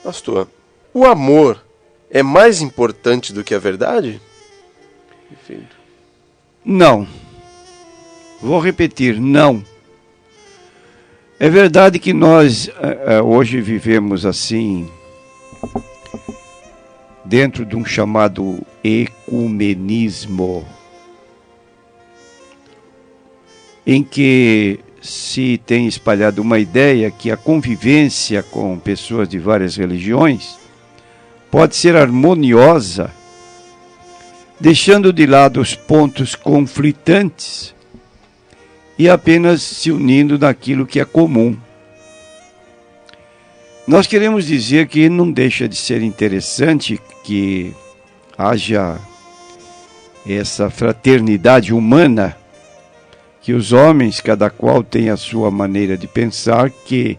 Pastor, o amor é mais importante do que a verdade? Perfeito. Não. Vou repetir, não. É verdade que nós hoje vivemos assim, dentro de um chamado ecumenismo, em que se tem espalhado uma ideia que a convivência com pessoas de várias religiões pode ser harmoniosa, deixando de lado os pontos conflitantes e apenas se unindo naquilo que é comum. Nós queremos dizer que não deixa de ser interessante que haja essa fraternidade humana, que os homens, cada qual tem a sua maneira de pensar, que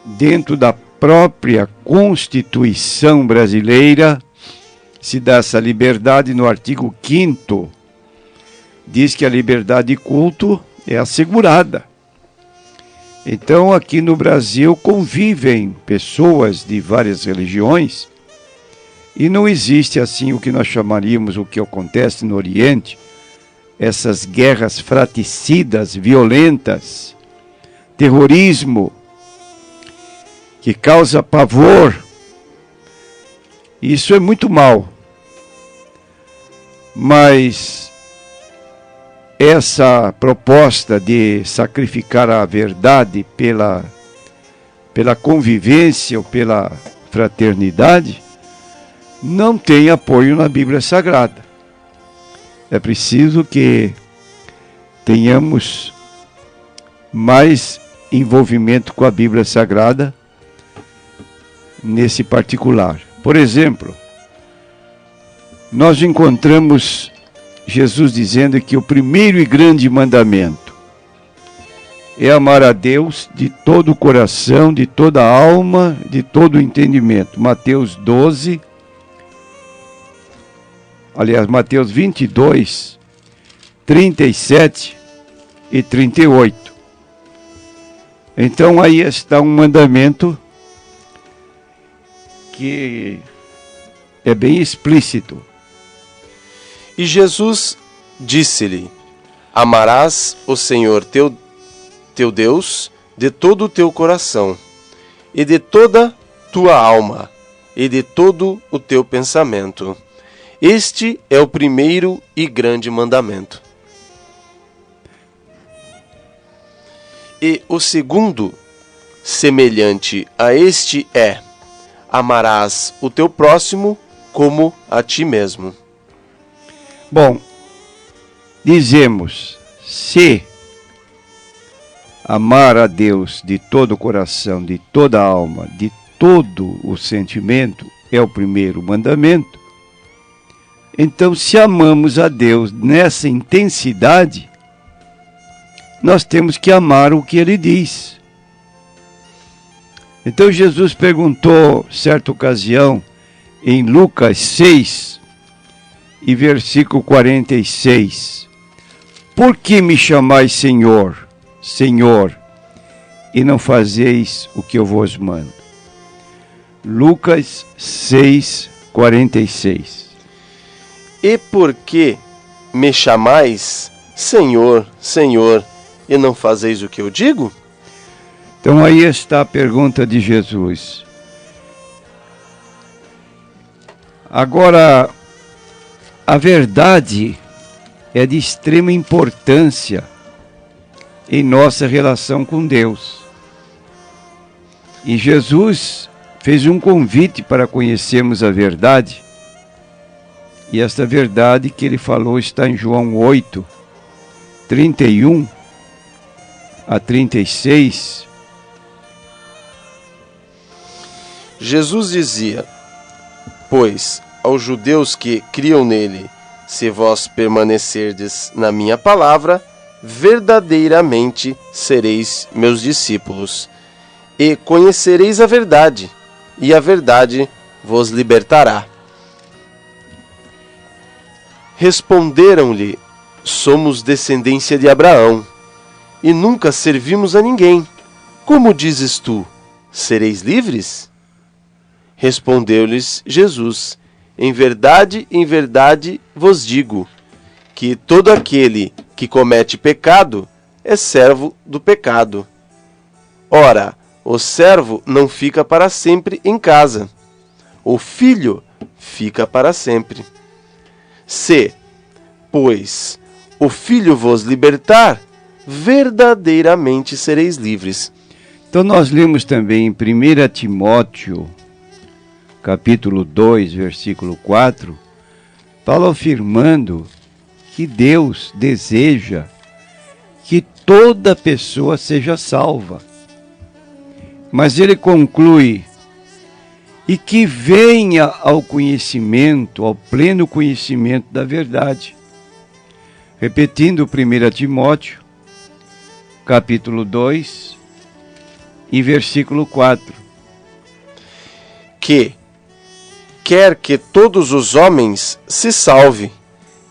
dentro da própria Constituição brasileira se dá essa liberdade. No artigo 5º, diz que a liberdade de culto é assegurada. Então, aqui no Brasil convivem pessoas de várias religiões e não existe assim o que nós chamaríamos, o que acontece no Oriente, essas guerras fratricidas, violentas, terrorismo, que causa pavor. Isso é muito mal. Mas essa proposta de sacrificar a verdade pela convivência ou pela fraternidade não tem apoio na Bíblia Sagrada. É preciso que tenhamos mais envolvimento com a Bíblia Sagrada nesse particular. Por exemplo, nós encontramos Jesus dizendo que o primeiro e grande mandamento é amar a Deus de todo o coração, de toda a alma, de todo o entendimento. Mateus 22, 37 e 38. Então aí está um mandamento que é bem explícito. E Jesus disse-lhe: amarás o Senhor teu Deus de todo o teu coração, e de toda tua alma, e de todo o teu pensamento. Este é o primeiro e grande mandamento. E o segundo, semelhante a este, é: amarás o teu próximo como a ti mesmo. Bom, dizemos, se amar a Deus de todo o coração, de toda a alma, de todo o sentimento é o primeiro mandamento, então se amamos a Deus nessa intensidade, nós temos que amar o que Ele diz. Então Jesus perguntou, certa ocasião, em Lucas 6, e versículo 46, por que me chamais Senhor, Senhor, e não fazeis o que eu vos mando? Lucas 6, 46. E por que me chamais Senhor, Senhor, e não fazeis o que eu digo? Então aí está a pergunta de Jesus. Agora, a verdade é de extrema importância em nossa relação com Deus. E Jesus fez um convite para conhecermos a verdade. E esta verdade que ele falou está em João 8, 31 a 36. Jesus dizia: pois aos judeus que criam nele, se vós permanecerdes na minha palavra, verdadeiramente sereis meus discípulos, e conhecereis a verdade, e a verdade vos libertará. Responderam-lhe: somos descendência de Abraão, e nunca servimos a ninguém. Como dizes tu, sereis livres? Respondeu-lhes Jesus: em verdade vos digo, que todo aquele que comete pecado é servo do pecado. Ora, o servo não fica para sempre em casa, o filho fica para sempre. Se, pois, o filho vos libertar, verdadeiramente sereis livres. Então nós lemos também em 1 Timóteo, capítulo 2, versículo 4, Paulo afirmando que Deus deseja que toda pessoa seja salva. Mas ele conclui: e que venha ao conhecimento, ao pleno conhecimento da verdade. Repetindo 1 Timóteo, capítulo 2 e versículo 4. Que quer que todos os homens se salvem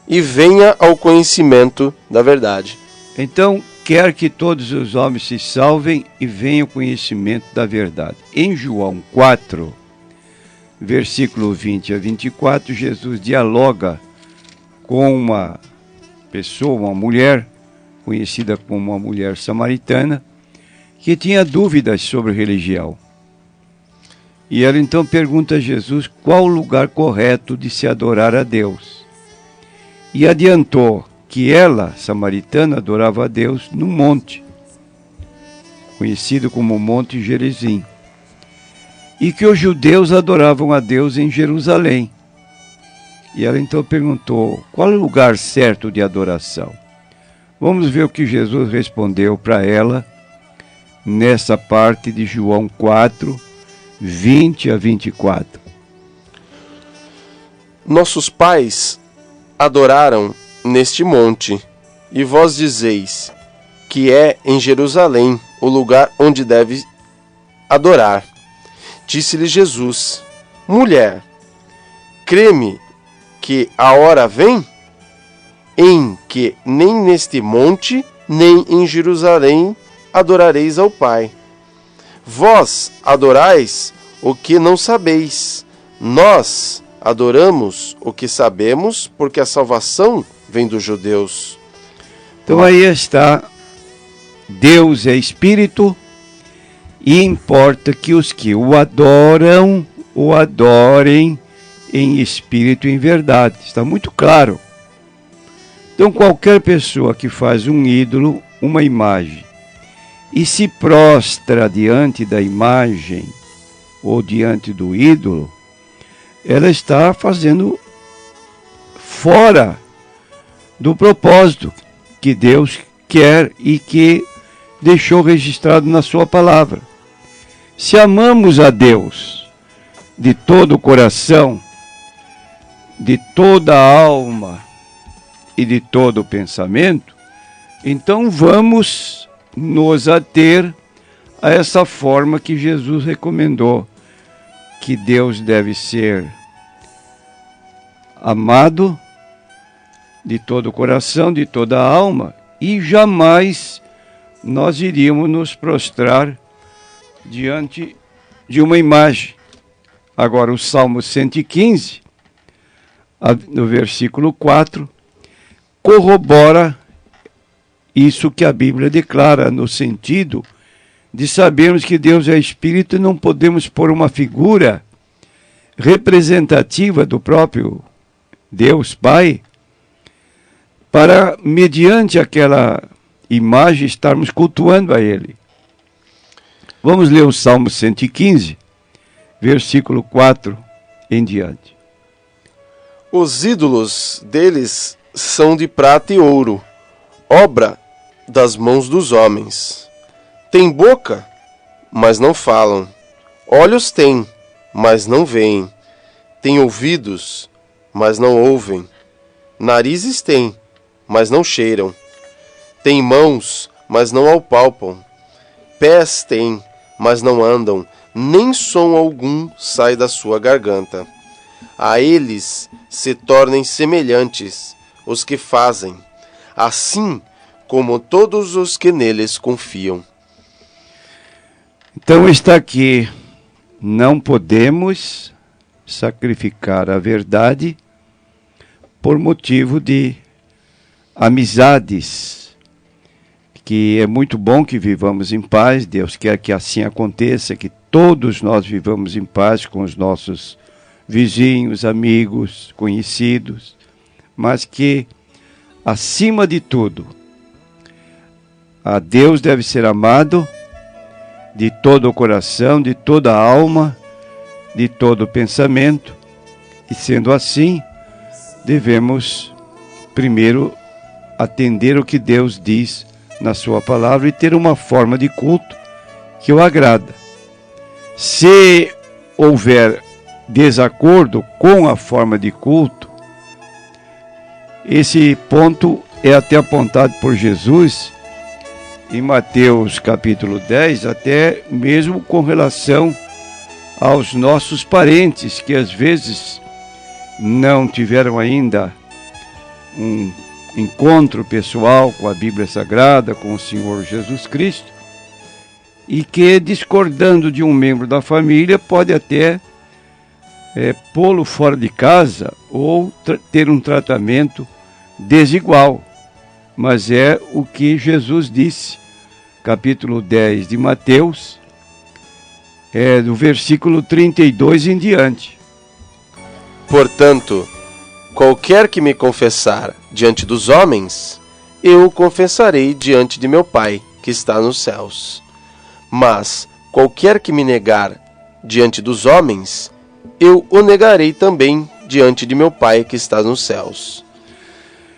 e venha ao conhecimento da verdade. Então, quer que todos os homens se salvem e venham ao conhecimento da verdade. Em João 4, versículo 20 a 24, Jesus dialoga com uma pessoa, uma mulher, conhecida como uma mulher samaritana, que tinha dúvidas sobre religião. E ela então pergunta a Jesus qual o lugar correto de se adorar a Deus. E adiantou que ela, samaritana, adorava a Deus no monte, conhecido como Monte Gerizim, e que os judeus adoravam a Deus em Jerusalém. E ela então perguntou qual é o lugar certo de adoração. Vamos ver o que Jesus respondeu para ela nessa parte de João 4, 20 a 24. Nossos pais adoraram neste monte, e vós dizeis que é em Jerusalém o lugar onde deve adorar. Disse-lhe Jesus: mulher, crê-me que a hora vem em que nem neste monte, nem em Jerusalém adorareis ao Pai. Vós adorais o que não sabeis. Nós adoramos o que sabemos, porque a salvação vem dos judeus. Então aí está, Deus é Espírito, e importa que os que o adoram, o adorem em espírito e em verdade. Está muito claro. Então qualquer pessoa que faz um ídolo, uma imagem, e se prostra diante da imagem ou diante do ídolo, ela está fazendo fora do propósito que Deus quer e que deixou registrado na sua palavra. Se amamos a Deus de todo o coração, de toda a alma e de todo o pensamento, então vamos nos ater a essa forma que Jesus recomendou, que Deus deve ser amado de todo o coração, de toda a alma, e jamais nós iríamos nos prostrar diante de uma imagem. Agora, o Salmo 115, no versículo 4, corrobora isso que a Bíblia declara, no sentido de sabermos que Deus é Espírito e não podemos pôr uma figura representativa do próprio Deus Pai para, mediante aquela imagem, estarmos cultuando a Ele. Vamos ler o Salmo 115, versículo 4 em diante. Os ídolos deles são de prata e ouro, obra das mãos dos homens. Têm boca, mas não falam. Olhos têm, mas não veem. Têm ouvidos, mas não ouvem. Narizes têm, mas não cheiram. Têm mãos, mas não apalpam. Pés têm, mas não andam. Nem som algum sai da sua garganta. A eles se tornem semelhantes os que fazem, assim como todos os que neles confiam. Então está aqui não podemos sacrificar a verdade por motivo de amizades, que é muito bom que vivamos em paz. Deus quer que assim aconteça, que todos nós vivamos em paz com os nossos vizinhos, amigos, conhecidos, mas que, acima de tudo, a Deus deve ser amado de todo o coração, de toda a alma, de todo o pensamento, e sendo assim, devemos primeiro atender o que Deus diz na sua palavra e ter uma forma de culto que o agrada. Se houver desacordo com a forma de culto, esse ponto é até apontado por Jesus em Mateus capítulo 10, até mesmo com relação aos nossos parentes, que às vezes não tiveram ainda um encontro pessoal com a Bíblia Sagrada, com o Senhor Jesus Cristo, e que, discordando de um membro da família, pode até pô-lo fora de casa ou ter um tratamento desigual. Mas é o que Jesus disse, capítulo 10 de Mateus, do versículo 32 em diante. Portanto, qualquer que me confessar diante dos homens, eu o confessarei diante de meu Pai, que está nos céus. Mas qualquer que me negar diante dos homens, eu o negarei também diante de meu Pai, que está nos céus.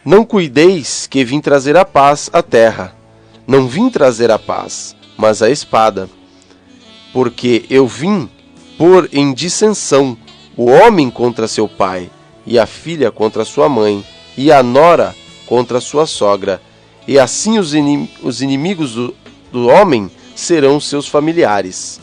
Não cuideis que vim trazer a paz à terra. Não vim trazer a paz, mas a espada. Porque eu vim pôr em dissensão o homem contra seu pai, e a filha contra sua mãe, e a nora contra sua sogra. E assim os inimigos do homem serão seus familiares.